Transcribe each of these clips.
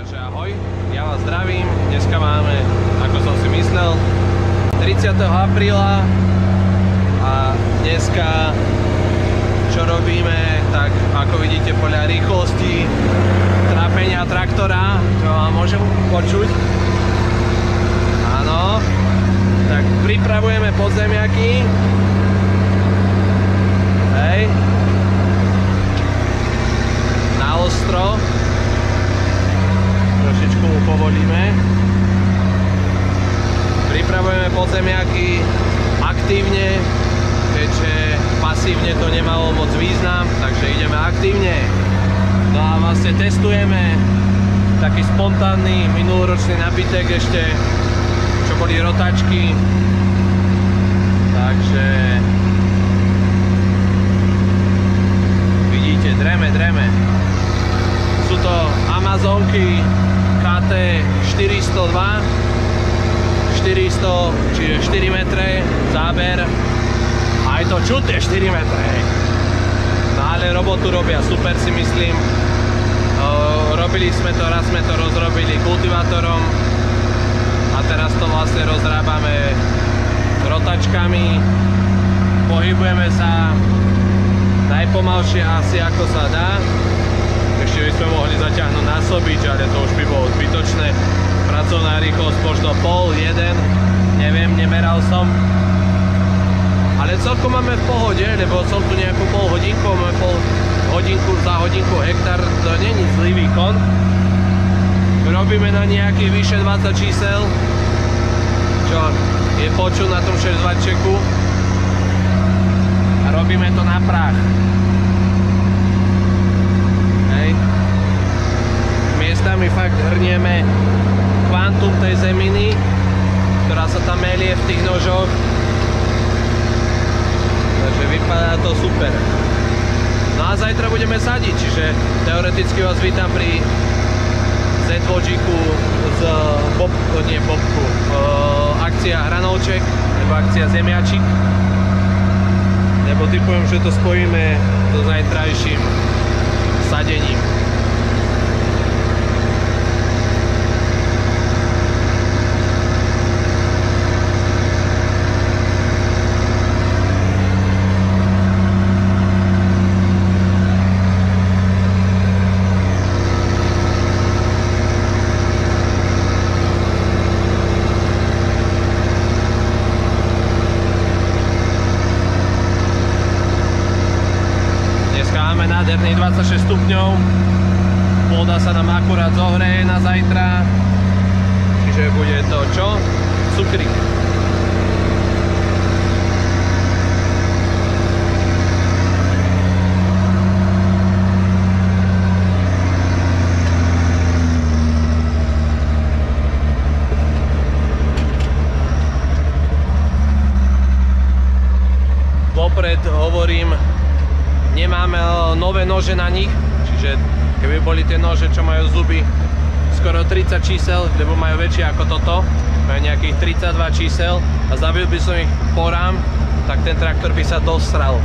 Takže ahoj, ja vás zdravím. Dneska máme, ako som si myslel, 30. apríla a dneska čo robíme, tak ako vidíte podľa rýchlosti trápenia traktora, čo vám môžem počuť. Áno, tak pripravujeme podzemiaky. Hej. Na ostro. Trošičku mu povolíme. Pripravujeme podzemiaky aktívne, keďže pasívne to nemalo moc význam, takže ideme aktívne. No a vlastne testujeme taký spontánny minuloročný nabytek ešte, čo boli rotačky. Takže vidíte, dreme. Sú to Amazonky KT 402, 400, čiže 4 metre záber. A je to čuté 4 metre. No ale robotu robia super, si myslím. Robili sme to, raz sme to rozrobili kultivátorom a teraz to vlastne rozrábame rotačkami. Pohybujeme sa najpomalšie asi ako sa dá. Ešte by sme mohli zaťahnuť na sobič, ale to už by bolo zbytočné. Pracovná rýchlosť možno pol, 1, neviem, nemeral som. Ale celkom máme v pohode, lebo som tu nejakú pol hodinku, máme za hodinku hektár, to není zlý výkon. Robíme na nejakých vyše 20 čísel, čo je počuť na tom 6-čeku. A robíme to na prach. Hej. Miestami fakt hrnieme kvantum tej zeminy, ktorá sa tam melie v tých nožoch. Takže vypadá to super. No a zajtra budeme sadiť, čiže teoreticky vás vítam pri Z2-ku z akcia Hranovček, nebo akcia Zemiačik. Nebo typujem, že to spojíme so zajtrajším sadením. Nádherných 26 stupňov, pôda sa nám akurát zohreje na zajtra, čiže bude to čo? Cukrík. Vopred hovorím, nemáme nové nože na nich, čiže keby boli tie nože, čo majú zuby skoro 30 čísel, lebo majú väčšie ako toto, majú nejakých 32 čísel a zabil by som ich po rám, tak ten traktor by sa dosral.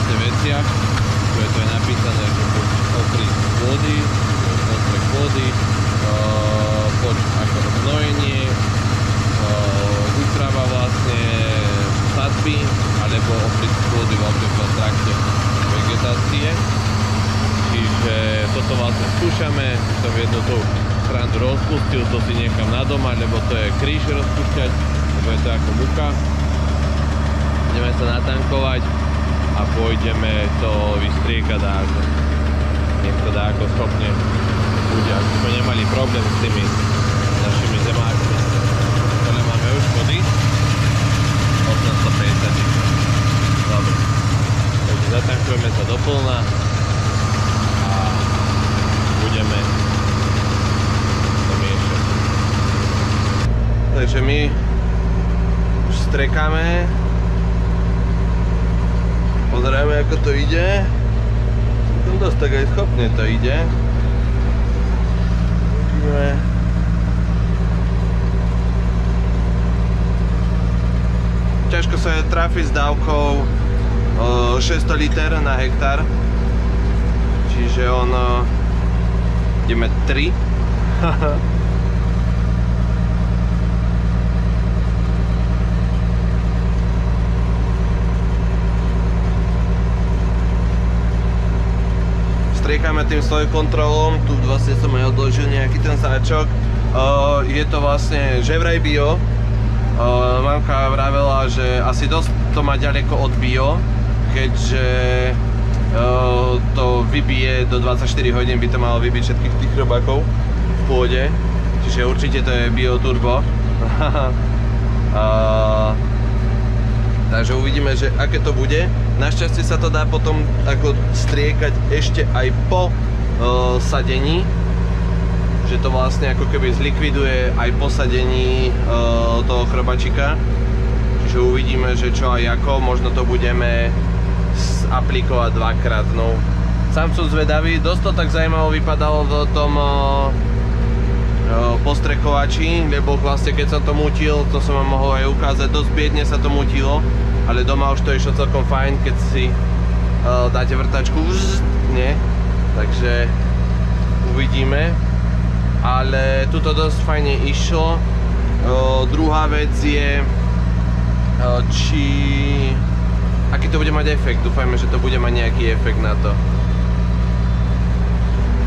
vlastne veciach. Tu je to aj napísané, že ostrih vody, poď ako znojenie, úprava vlastne sadby, alebo ostrih vody vlastne v trakte vegetácie. Čiže toto vlastne skúšame, som jednu tú srandu rozpustil, to si nechám na doma, lebo to je kríž rozpúšťať, lebo je to ako muka. Ideme sa natankovať a pôjdeme to vystriekať dáko. Nech to dáko schopne bude, aby sme nemali problém s tými našimi zemákmi. Tole máme už vody 850 litrov. Dobre, takže zatankujeme sa do plna a budeme to miešať. Takže my už strekáme. Pozerajme, ako to ide. Dosť tak aj schopne to ide. Ťažko sa trafiť s dávkou 600 liter na hektár. Čiže ideme 3. Striekame tým svojím kontrolom, tu vlastne som aj odložil nejaký ten sáčok. Je to vlastne že vraj bio. Mamka vravela, že asi dosť to má ďaleko od bio, keďže to vybije do 24 hodín, by to malo vybiť všetkých tých robákov v pôde. Čiže určite to je bio turbo. Takže uvidíme, že aké to bude. Našťastie sa to dá potom ako striekať ešte aj po sadení. Že to vlastne ako keby zlikviduje aj po sadení toho chrobačika. Čiže uvidíme, že čo aj ako. Možno to budeme aplikovať dvakrát. No, sám som zvedavý. Dosť to tak zaujímavo vypadalo v tom postrekovači, lebo vlastne keď som to mutil, to som vám mohol aj ukázať, dosť biedne sa to mutilo, ale doma už to išlo celkom fajn, keď si dáte vrtačku, nie? Takže uvidíme, ale tuto dosť fajne išlo. Druhá vec je, aký to bude mať efekt. Dúfajme, že to bude mať nejaký efekt na to.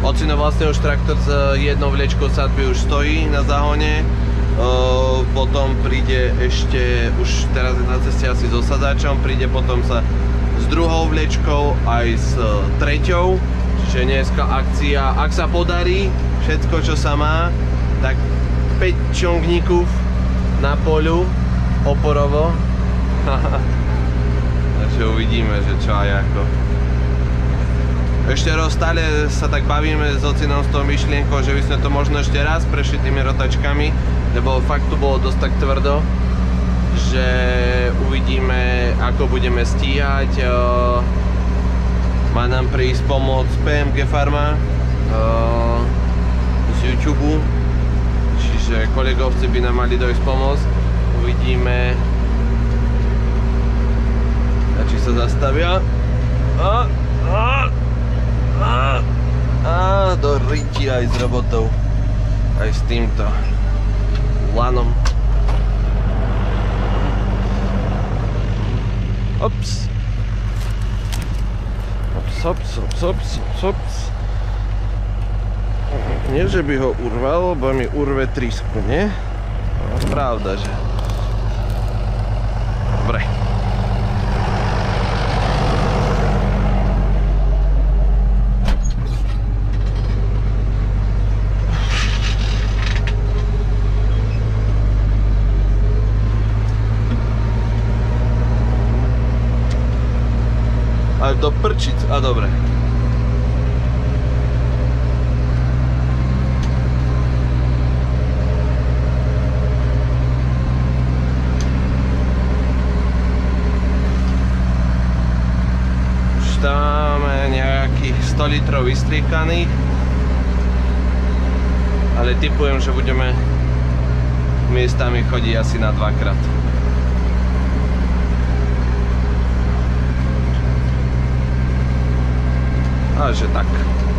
Ocino vlastne už traktor s jednou vlečkou sadby už stojí na záhone. Potom príde ešte, už teraz je na ceste asi so sadáčom, príde potom sa s druhou vlečkou aj s treťou. Čiže dneska akcia, ak sa podarí všetko, čo sa má, tak 5 čongníkov na poľu oporovo. Takže uvidíme, že čo aj ako. Ešte stále sa tak bavíme s ocinom s tou myšlienkou, že by sme to možno ešte raz prešli tými rotačkami, lebo fakt tu bolo dosť tak tvrdo, že uvidíme, ako budeme stíhať. Má nám prísť pomoc PMG Farma z YouTube, čiže kolegovci by nám mali dojsť pomôcť. Uvidíme, či sa zastavia. Do ryti aj s robotou, aj s týmto lanom. Ops. Ops. Nie, že by ho urval, bo mi urve trysku, nie? No, pravda, že? Dobre. Ale do prčic, a dobre. Už tam máme nejakých 100 litrov vystriekaných, ale tipujem, že budeme miestami chodiť asi na dvakrát. A že tak.